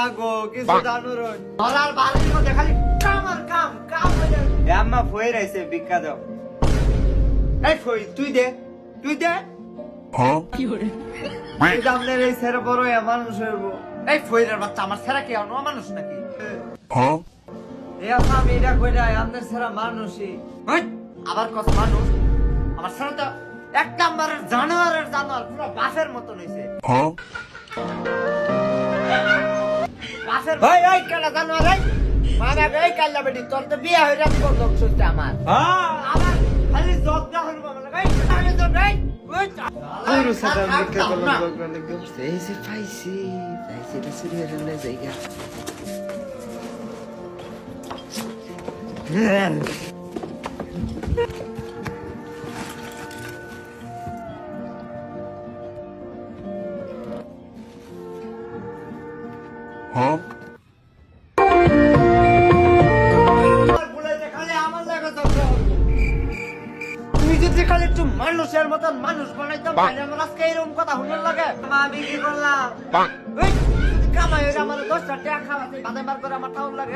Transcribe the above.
আগো কিছু জানো রই ধরার বাড়ির মধ্যে খালি কাম আর কাম কাম হয়ে আম্মা ফই রাইছে ভিক্ষা দাও এই ফই তুই দে কি করে এই দামনের এই ছেড়ে বড় মানুষ হইব এই ফইরের বাচ্চা আমার ছেড়া কি অন্য মানুষ নাকি এই আম্মা আমি এটা কইরা আমাদের ছেড়া মানুষই আবার কত মানুষ আমার ছেড়া তো এক নাম্বারের জানোয়ার পুরো বাসের মতন হইছে ভাই এই কেলা জানোয়ার এই মানে এই কাল্লা বেটি তোর তো বিয়ে হয়ে যাচ্ছে কোন লোক শুনতে আমার আবার খালি জব না হল বলে এই তাহলে তো নাই পুরো সাদা মিথ্যা কলম বলবেন একদম এই যে পাইছি এটা সিরিয়াল না জায়গা মানুষের মতন মানুষ বানাইতাম আমার আজকে এরকম কথা শুনলে লাগে আমি কি করলাম কামাই আমার 10টা টাকা খাওয়াতে বাদাম বার করে আমার টাউন লাগে